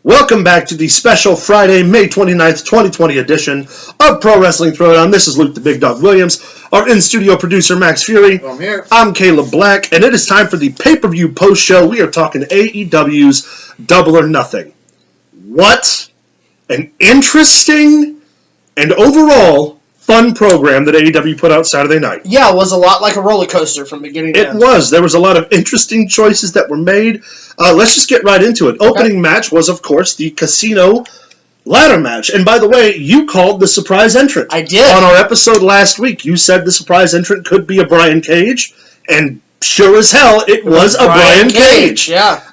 Welcome back to the special Friday, May 29th, 2020 edition of Pro Wrestling ThrowDown. This is Luke the Big Dog Williams, our in-studio producer Max Fury. I'm here. I'm Caleb Black, and it is time for the pay-per-view post-show. We are talking AEW's Double or Nothing. What an interesting and overall fun program that AEW put out Saturday night. Yeah, it was a lot like a roller coaster from beginning to end. It was. There was a lot of interesting choices that were made. Let's just get right into it. Opening match was, of course, the Casino ladder match. And by the way, you called the surprise entrant. I did. On our episode last week, you said the surprise entrant could be a Brian Cage, and sure as hell, it was a Brian Cage. Yeah.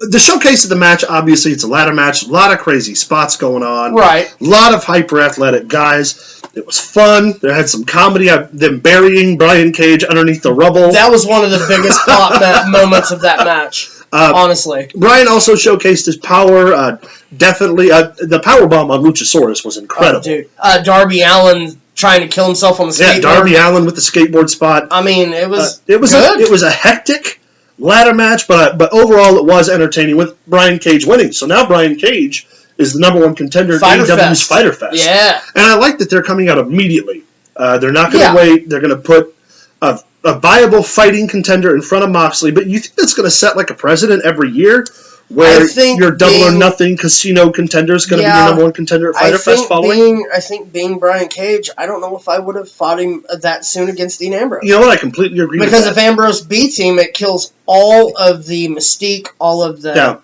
The showcase of the match, obviously, it's a ladder match. A lot of crazy spots going on. Right. A lot of hyper-athletic guys. It was fun. There had some comedy of them burying Brian Cage underneath the rubble. That was one of the biggest plot moments of that match, honestly. Brian also showcased his power. Definitely, the powerbomb on Luchasaurus was incredible. Oh, dude. Darby Allin trying to kill himself on the skateboard. Yeah, Darby Allin with the skateboard spot. I mean, it was good. It was a hectic ladder match, but overall it was entertaining with Brian Cage winning. So now Brian Cage is the number one contender in AEW's Fighter Fest. Yeah. And I like that they're coming out immediately. They're not going to wait. They're going to put a viable fighting contender in front of Moxley, but you think that's going to set like a precedent every year where your Double or Nothing Casino contender is going to be your number one contender at Fighter Fest following? I think being Brian Cage, I don't know if I would have fought him that soon against Dean Ambrose. You know what? I completely agree with that. Because if Ambrose beats him, it kills all of the mystique, all of the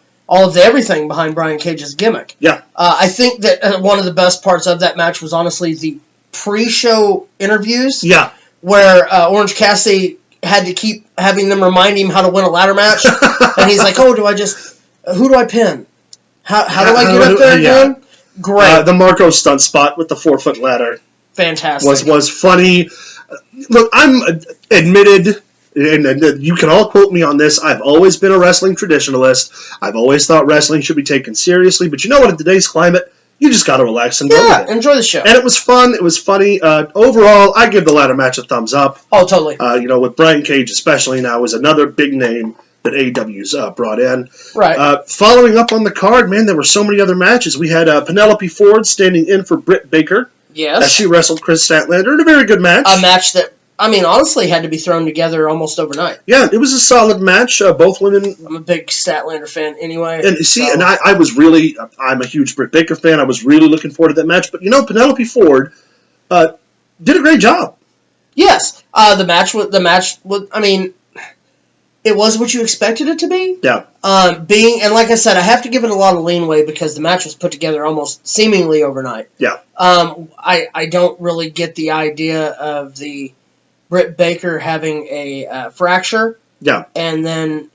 everything behind Brian Cage's gimmick. Yeah. I think that one of the best parts of that match was honestly the pre-show interviews. Yeah. Where Orange Cassidy had to keep having them remind him how to win a ladder match. And he's like, who do I pin? How do I get up there again? Great. The Marco stunt spot with the 4-foot ladder. Fantastic. Was funny. Look, I'm admitted, and you can all quote me on this, I've always been a wrestling traditionalist. I've always thought wrestling should be taken seriously. But you know what? In today's climate, you just got to relax and go with it. Enjoy the show. And it was fun. It was funny. Overall, I give the ladder match a thumbs up. Oh, totally. With Brian Cage especially now is another big name that AEW's brought in. Right. Following up on the card, man, there were so many other matches. We had Penelope Ford standing in for Britt Baker. Yes. As she wrestled Chris Statlander in a very good match. A match that, honestly had to be thrown together almost overnight. Yeah, it was a solid match. Both women... I'm a big Statlander fan anyway. And see, and I was really... I'm a huge Britt Baker fan. I was really looking forward to that match. But, Penelope Ford did a great job. Yes. The match was... it was what you expected it to be. Yeah. And like I said, I have to give it a lot of leeway because the match was put together almost seemingly overnight. Yeah. I don't really get the idea of the Britt Baker having a fracture. Yeah. And then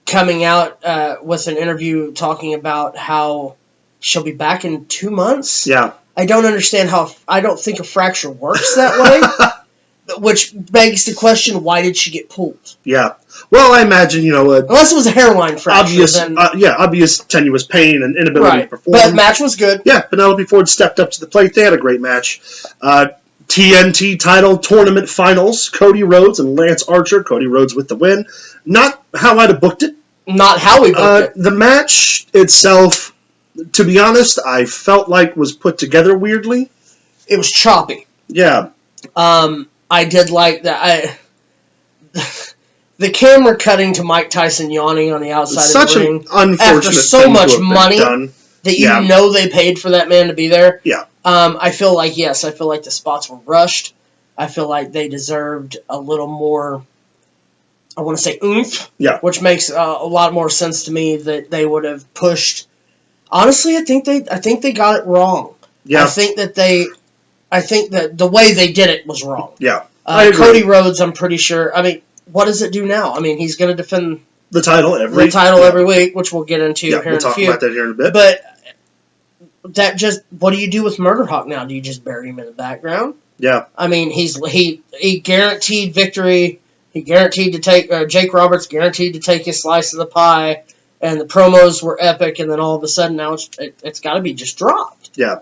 coming out with an interview talking about how she'll be back in 2 months. Yeah. I don't understand I don't think a fracture works that way. Which begs the question, why did she get pulled? Yeah. Well, I imagine, unless it was a hairline fracture. Obvious tenuous pain and inability to perform. But the match was good. Yeah, Penelope Ford stepped up to the plate. They had a great match. TNT title tournament finals. Cody Rhodes and Lance Archer. Cody Rhodes with the win. Not how I'd have booked it. Not how we booked it. The match itself, to be honest, I felt like was put together weirdly. It was choppy. Yeah. I did like that. The camera cutting to Mike Tyson yawning on the outside of the ring. Such an unfortunate after so thing much to have money done. That you know they paid for that man to be there. Yeah. I feel like the spots were rushed. I feel like they deserved a little more, I want to say oomph. Yeah. Which makes a lot more sense to me that they would have pushed. Honestly, I think they got it wrong. Yeah. I think that the way they did it was wrong. Yeah. Cody Rhodes, I'm pretty sure. What does it do now? He's going to defend the title every week, which we'll get into here in a few. We'll talk about that here in a bit. But what do you do with Murderhawk now? Do you just bury him in the background? Yeah. He guaranteed victory. He guaranteed to take Jake Roberts guaranteed to take his slice of the pie, and the promos were epic. And then all of a sudden now it's got to be just dropped. Yeah.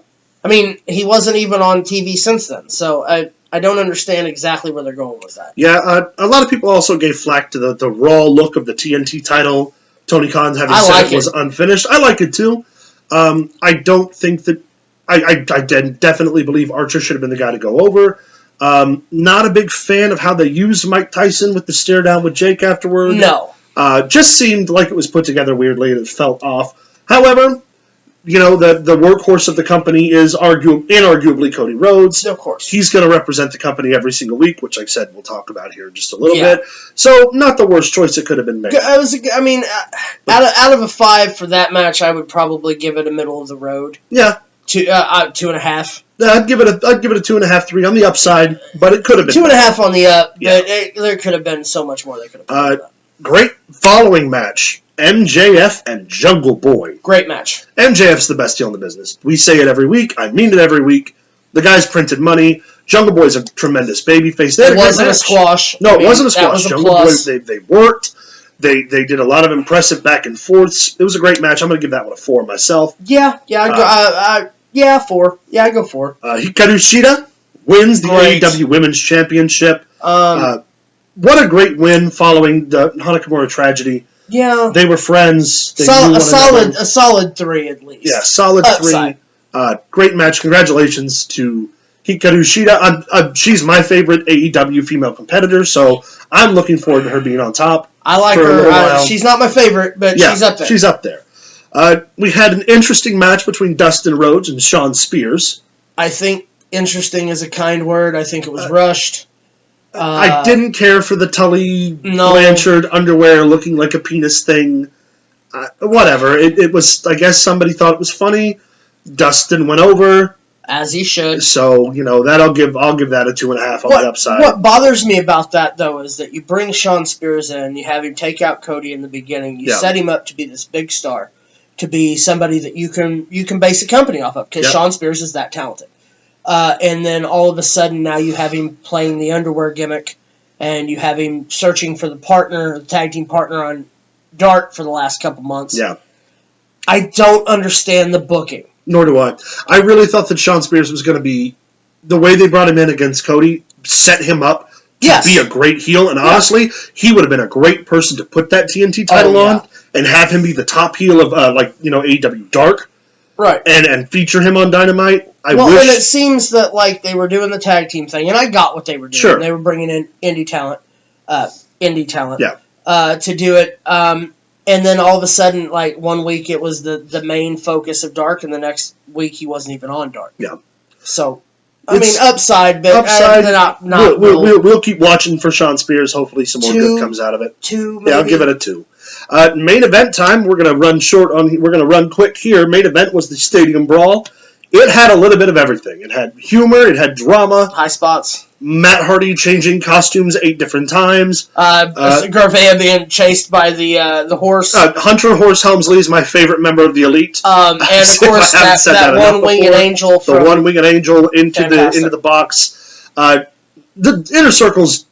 He wasn't even on TV since then, so I don't understand exactly where they're going with that. Yeah, a lot of people also gave flack to the raw look of the TNT title Tony Khan having said it was unfinished. I like it too. I don't think that... I definitely believe Archer should have been the guy to go over. Not a big fan of how they used Mike Tyson with the stare down with Jake afterward. No. Just seemed like it was put together weirdly and it felt off. However, the workhorse of the company is inarguably Cody Rhodes. Of course. He's going to represent the company every single week, which I said we'll talk about here in just a little bit. So, not the worst choice that could have been made. Out of a 5 for that match, I would probably give it a middle of the road. Yeah. 2.5. I'd give it a 2.5, 3 on the upside, but it could have been 2.5 on the up. Yeah. But there could have been so much more they could have done. Great following match. MJF and Jungle Boy. Great match. MJF's the best heel in the business. We say it every week. I mean it every week. The guy's printed money. Jungle Boy's a tremendous babyface. It wasn't a squash. No, it wasn't a squash. Jungle Boy, they worked. They did a lot of impressive back and forths. It was a great match. I'm going to give that one a 4 myself. Yeah, 4. Yeah, I go 4. Hikaru Shida wins the AEW Women's Championship. What a great win following the Hanakamura tragedy. Yeah. They were friends. They a solid 3 at least. Yeah, solid Upside. 3. Great match. Congratulations to Hikaru Shida. She's my favorite AEW female competitor, so I'm looking forward to her being on top. I like her. She's not my favorite, but she's up there. She's up there. We had an interesting match between Dustin Rhodes and Shawn Spears. I think interesting is a kind word. I think it was rushed. I didn't care for the Tully Blanchard underwear looking like a penis thing. Whatever. It was, I guess somebody thought it was funny. Dustin went over. As he should. So, I'll give that a 2.5 on the upside. What bothers me about that, though, is that you bring Shawn Spears in, you have him take out Cody in the beginning, you set him up to be this big star, to be somebody that you can base a company off of, because Shawn Spears is that talented. And then all of a sudden now you have him playing the underwear gimmick, and you have him searching for the tag team partner on Dark for the last couple months. Yeah. I don't understand the booking. Nor do I. I really thought that Shawn Spears was going to be... The way they brought him in against Cody set him up to be a great heel. And honestly, he would have been a great person to put that TNT title on and have him be the top heel of, AEW Dark. Right. And feature him on Dynamite. And it seems that, they were doing the tag team thing, and I got what they were doing. Sure. They were bringing in indie talent to do it. And then all of a sudden, 1 week it was the main focus of Dark, and the next week he wasn't even on Dark. Yeah. So, upside, but not we'll keep watching for Shawn Spears. Hopefully some more good comes out of it. 2, maybe? Yeah, I'll give it a 2. Main event time. We're going to run we're going to run quick here. Main event was the Stadium Brawl. It had a little bit of everything. It had humor. It had drama. High spots. Matt Hardy changing costumes 8 different times. Garvea being chased by the horse. Hunter Horse Helmsley is my favorite member of the Elite. And of course that one-winged angel. The one-winged angel into the box. The Inner Circle's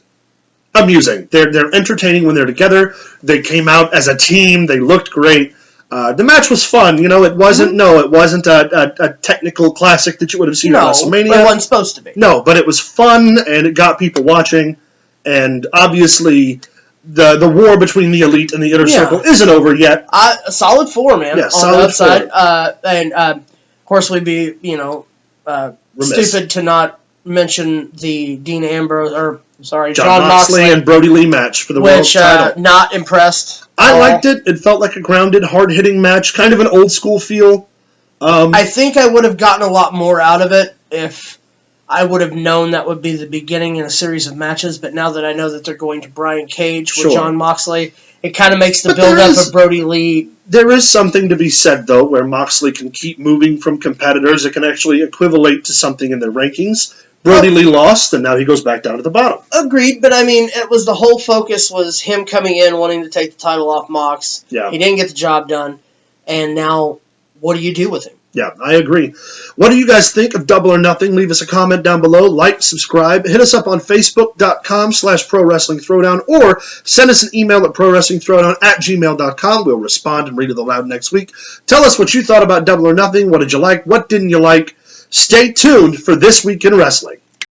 amusing. They're entertaining when they're together. They came out as a team. They looked great. The match was fun. It wasn't a technical classic that you would have seen at WrestleMania. It wasn't supposed to be. No, but it was fun, and it got people watching. And obviously, the war between the Elite and the Inner Circle isn't over yet. A solid 4, man. Yeah, solid the upside. And of course, we'd be stupid to not mention the Dean Ambrose John Moxley and Brody Lee match for the world title. Not impressed. I liked it. It felt like a grounded, hard-hitting match, kind of an old-school feel. I think I would have gotten a lot more out of it if I would have known that would be the beginning in a series of matches, but now that I know that they're going to Brian Cage with John Moxley, it kind of makes the build-up of Brody Lee. There is something to be said, though, where Moxley can keep moving from competitors. It can actually equivalate to something in their rankings. Brody Lee lost, and now he goes back down to the bottom. Agreed, but it was the whole focus was him coming in, wanting to take the title off Mox. Yeah. He didn't get the job done, and now what do you do with him? Yeah, I agree. What do you guys think of Double or Nothing? Leave us a comment down below. Like, subscribe. Hit us up on Facebook.com/ProWrestling Throwdown, or send us an email at ProWrestlingThrowdown@gmail.com. We'll respond and read it aloud next week. Tell us what you thought about Double or Nothing. What did you like? What didn't you like? Stay tuned for This Week in Wrestling.